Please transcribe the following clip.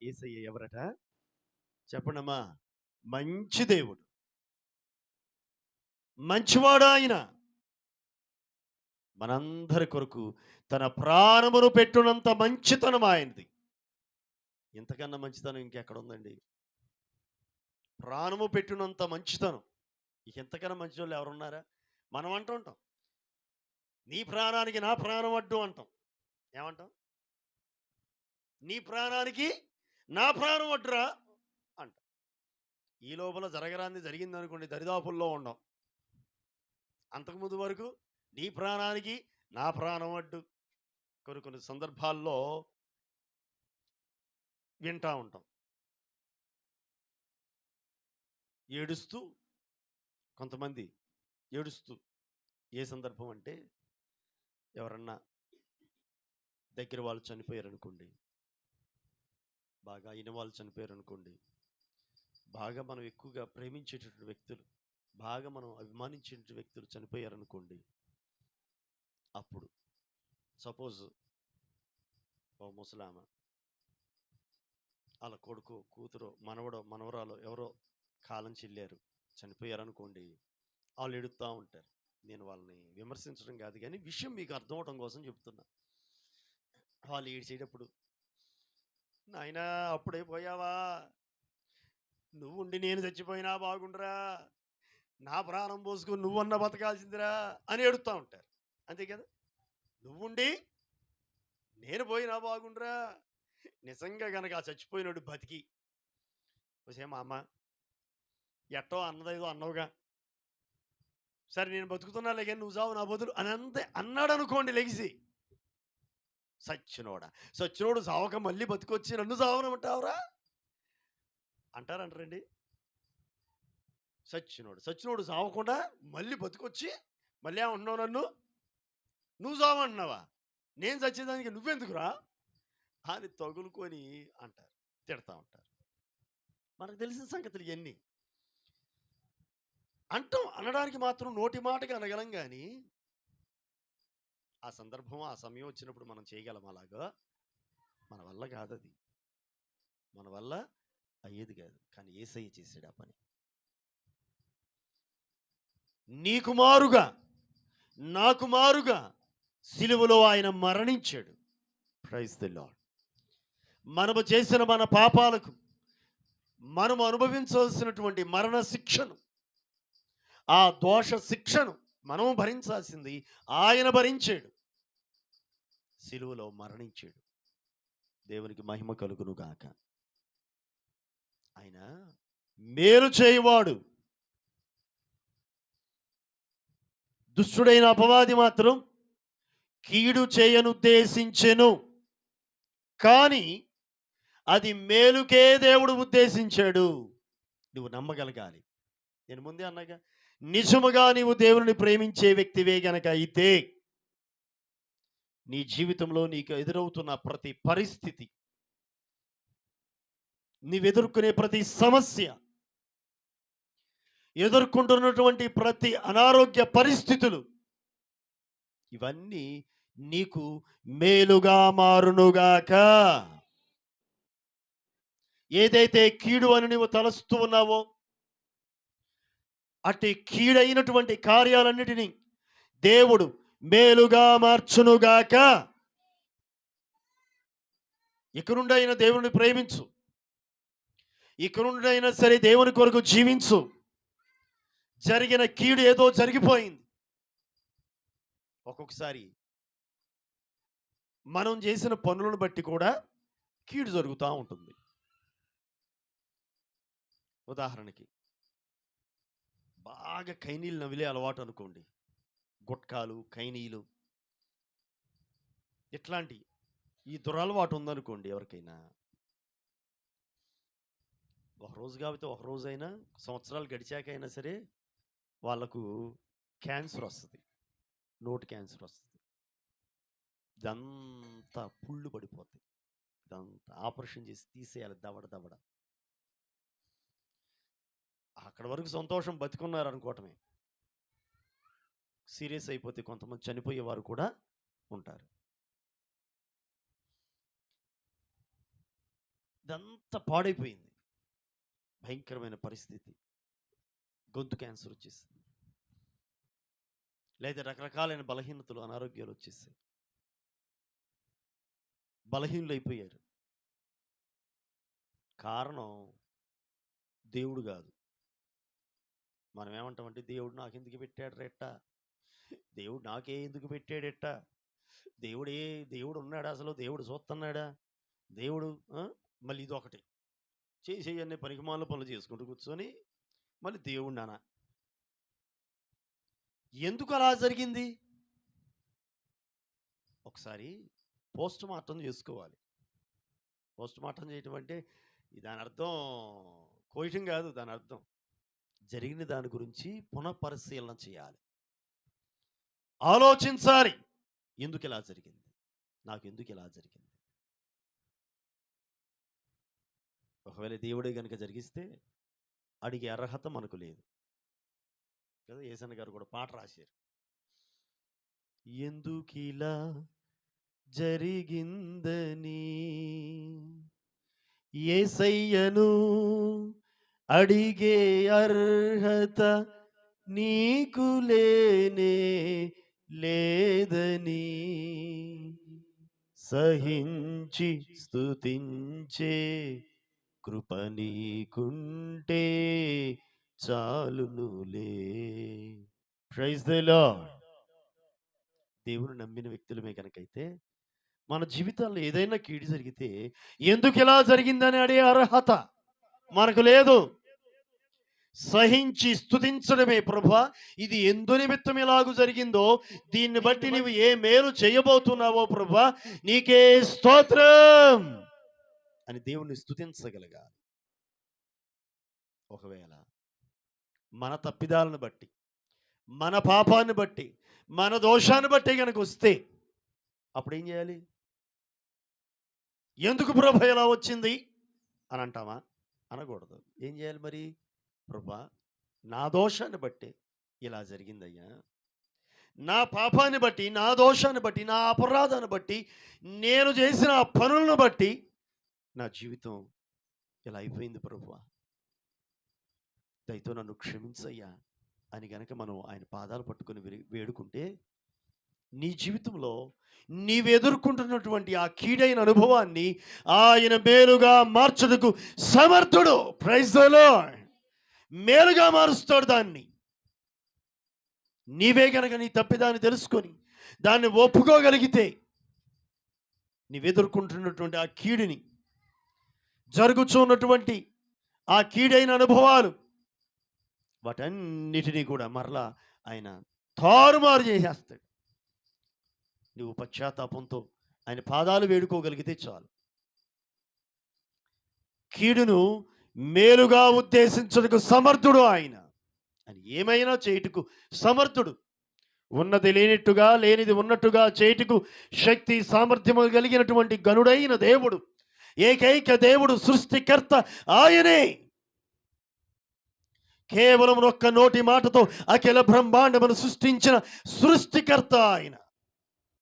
యేసయ్య ఎవరట? చెప్పండమ్మా. మంచి దేవుడు. మంచివాడు ఆయన. మనందరి కొరకు తన ప్రాణమును పెట్టునంత మంచితనం ఆయనది. ఇంతకన్నా మంచితనం ఇంకెక్కడుందండి? ప్రాణము పెట్టినంత మంచితనం. ఇక ఇంతకన్నా మంచోళ్ళు ఎవరున్నారా? మనం అంటుంటాం. నీ ప్రాణానికి నా ప్రాణం అడ్డు అంటాం. ఏమంటాం? నీ ప్రాణానికి నా ప్రాణం అడ్డురా అంటాం. ఈ లోపల జరగరాంది జరిగిందనుకోండి, దరిదాపుల్లో ఉండం. అంతకుముందు వరకు నీ ప్రాణానికి నా ప్రాణం అడ్డు. కొన్ని కొన్ని సందర్భాల్లో వింటా ఉంటాం. ఏడుస్తూ కొంతమంది ఏడుస్తూ, ఏ సందర్భం అంటే ఎవరన్నా దగ్గర వాళ్ళు చనిపోయారనుకోండి, బాగా అయిన వాళ్ళు చనిపోయారనుకోండి, బాగా మనం ఎక్కువగా ప్రేమించేటటువంటి వ్యక్తులు, బాగా మనం అభిమానించే వ్యక్తులు చనిపోయారనుకోండి, అప్పుడు సపోజ్ ఓ ముసలామ వాళ్ళ కొడుకు కూతురు మనవడో మనవరాలో ఎవరో కాలం చెల్లారు, చనిపోయారనుకోండి, వాళ్ళు ఎడుతూ ఉంటారు. నేను వాళ్ళని విమర్శించడం కాదు, కానీ విషయం మీకు అర్థం అవడం కోసం చెప్తున్నా. వాళ్ళు ఏడ్చేటప్పుడు, నాయనా అప్పుడే పోయావా, నువ్వు ఉండి నేను చచ్చిపోయినా బాగుండరా, నా ప్రాణం పోసుకుని నువ్వన్న బతకాల్సిందిరా అని ఏడుస్తూ ఉంటారు. అంతే కదా? నువ్వుండి నేను పోయినా బాగుండరా, నిజంగా కనుక ఆ చచ్చిపోయినోడు బతికి వచ్చే మా అమ్మ ఎట్టో అన్నదేదో అన్నవుగా, సరే నేను బతుకుతున్నా లేక నువ్వు చావు నా బదులు అని అంతే అన్నాడు అనుకోండి, లెగిసి సచ్చినోడా, సచ్చినోడు చావక మళ్ళీ బతికొచ్చి నన్ను చావనమంటావురా అంటారంటారండి. సచ్చినోడు చావకుండా మళ్ళీ బతికొచ్చి మళ్ళీ ఏమంటున్నావు, నన్ను నువ్వు చావన్నావా, నేను చచ్చేదానికి నువ్వెందుకురా అని తగులుకొని అంటారు, తిడతా ఉంటారు. మనకు తెలిసిన సంగతులు ఇవన్నీ అంటాం. అనడానికి మాత్రం నోటి మాటగా అనగలం, కానీ ఆ సందర్భం ఆ సమయం వచ్చినప్పుడు మనం చేయగలం అలాగా? మన వల్ల కాదు, అది మన వల్ల అయ్యేది కాదు. కానీ యేసయ్య చేసాడు ఆ పని. నీకు మారుగా నాకు మారుగా సిలువలో ఆయన మరణించాడు. Praise the Lord. మనము చేసిన మన పాపాలకు మనము అనుభవించవలసినటువంటి మరణ శిక్షను, ఆ దోష శిక్షను మనము భరించాల్సింది ఆయన భరించాడు, సిలువలో మరణించాడు. దేవునికి మహిమ కలుగును గాక. ఆయన మేలు చేయవాడు. దుష్టుడైన అపవాది మాత్రం కీడు చేయనుద్దేశించెను, కానీ అది మేలుకే దేవుడు ఉద్దేశించాడు. నువ్వు నమ్మగలగాలి. నేను ముందే అన్నాగా, నిజముగా నీవు దేవుని ప్రేమించే వ్యక్తివే గనక అయితే నీ జీవితంలో నీకు ఎదురవుతున్న ప్రతి పరిస్థితి, నీవెదుర్కొనే ప్రతి సమస్య, ఎదుర్కొంటున్నటువంటి ప్రతి అనారోగ్య పరిస్థితులు, ఇవన్నీ నీకు మేలుగా మారునుగాక. ఏదైతే కీడు అని నువ్వు తలస్తూ ఉన్నావో, అట్టి కీడైనటువంటి కార్యాలన్నిటినీ దేవుడు మేలుగా మార్చునుగాక. ఇక నుండి అయినా దేవుని ప్రేమించు, ఇక నుండి అయినా సరే దేవుని కొరకు జీవించు. జరిగిన కీడు ఏదో జరిగిపోయింది. ఒక్కొక్కసారి మనం చేసిన పనులను బట్టి కూడా కీడు జరుగుతూ ఉంటుంది. ఉదాహరణకి బాగా కైనీలు నవిలే అలవాటు అనుకోండి, గుట్కాలు, కైనీలు, ఇట్లాంటి ఈ దురలవాటు ఉందనుకోండి ఎవరికైనా, ఒక రోజు కాబట్టి ఒక రోజైనా, సంవత్సరాలు గడిచాకైనా సరే వాళ్ళకు క్యాన్సర్ వస్తుంది, నోటి క్యాన్సర్ వస్తుంది. ఇదంతా పుళ్ళు పడిపోతాయి, ఇదంతా ఆపరేషన్ చేసి తీసేయాలి దవడ దవడ. అక్కడ వరకు సంతోషం, బతికున్నారు అనుకోవటమే. సీరియస్ అయిపోతే కొంతమంది చనిపోయేవారు కూడా ఉంటారు. ఇదంతా పాడైపోయింది. భయంకరమైన పరిస్థితి. గొంతు క్యాన్సర్ వచ్చేసింది, లేదా రకరకాలైన బలహీనతలు, అనారోగ్యాలు వచ్చేసాయి. బలహీనులు అయిపోయారు. కారణం దేవుడు కాదు. మనం ఏమంటామంటే, దేవుడు నాకు ఎందుకు పెట్టాడు రెట్ట, దేవుడు నాకే ఎందుకు పెట్టాడెట్ట, దేవుడు ఉన్నాడా, అసలు దేవుడు చూస్తున్నాడా, దేవుడు మళ్ళీ ఇదొకటి చేసేయన్నీ పనికిమాల పనులు చేసుకుంటూ కూర్చొని మళ్ళీ దేవుడు నానా. ఎందుకు అలా జరిగింది? ఒకసారి పోస్ట్ మార్టం చేసుకోవాలి. పోస్ట్ మార్టం చేయటం అంటే దాని అర్థం కోయటం కాదు. దాని అర్థం జరిగిన దాని గురించి పునఃపరిశీలన చేయాలి, ఆలోచించాలి. ఎందుకు ఇలా జరిగింది, నాకు ఎందుకు ఇలా జరిగింది? ఒకవేళ దేవుడే కనుక జరిగిస్తే అడిగే అర్హత మనకు లేదు కదా. యేసన్న గారు కూడా పాట రాశారు, ఎందుకిలా జరిగిందని యేసయ్యను అడిగే అర్హత నీకు లేనే లేదని, సహించి స్తుతించే కృప నీకుంటే చాలునులే. Praise the lord. దేవుని నమ్మిన వ్యక్తులమే కనుకైతే మన జీవితాల్లో ఏదైనా కీడు జరిగితే ఎందుకు ఇలా జరిగిందని అడే అర్హత మనకు లేదు. సహించి స్తుతించడమే, ప్రభువా ఇది ఎందు నిమిత్తం ఇలాగూ జరిగిందో, దీన్ని బట్టి నీవు ఏ మేలు చేయబోతున్నావో ప్రభువా నీకే స్తోత్రం అని దేవుణ్ణి స్తుతించగలగాలి. ఒకవేళ మన తప్పిదాలను బట్టి, మన పాపాన్ని బట్టి, మన దోషాన్ని బట్టి కనుక వస్తే అప్పుడు ఏం చేయాలి? ఎందుకు ప్రభు ఎలా వచ్చింది అని అంటామా? అనకూడదు. ఏం చేయాలి మరి? ప్రభా నా దోషాన్ని బట్టి ఇలా జరిగిందయ్యా, నా పాపాన్ని బట్టి, నా దోషాన్ని బట్టి, నా అపరాధాన్ని బట్టి, నేను చేసిన పనులను బట్టి నా జీవితం ఇలా అయిపోయింది ప్రభువా, దయతో నన్ను క్షమించయ్యా అని గనక మనం ఆయన పాదాలు పట్టుకొని వేడుకుంటే నీ జీవితంలో నీవు ఎదుర్కొంటున్నటువంటి ఆ కీడైన అనుభవాన్ని ఆయన మేలుగా మార్చుటకు సమర్థుడు. Praise the Lord. మేలుగా మారుస్తాడు దాన్ని. నీవే గనక నీ తప్పిదాన్ని తెలుసుకొని దాన్ని ఒప్పుకోగలిగితే నీవు ఎదుర్కొంటున్నటువంటి ఆ కీడుని, జరుగుతున్నటువంటి ఆ కీడైన అనుభవాలు, వాటన్నిటినీ కూడా మరలా ఆయన తారుమారు చేసేస్తాడు. నువ్వు పశ్చాత్తాపంతో ఆయన పాదాలు వేడుకోగలిగితే చాలు. కీడును మేలుగా ఉద్దేశించుటకు సమర్థుడు ఆయన అని, ఏమైనా చేయుటకు సమర్థుడు. ఉన్నది లేనట్టుగా, లేనిది ఉన్నట్టుగా చేయుటకు శక్తి సామర్థ్యము కలిగినటువంటి గనుడైన దేవుడు, ఏకైక దేవుడు, సృష్టికర్త ఆయనే. కేవలం ఒక్క నోటి మాటతో అఖిల బ్రహ్మాండమును సృష్టించిన సృష్టికర్త ఆయన.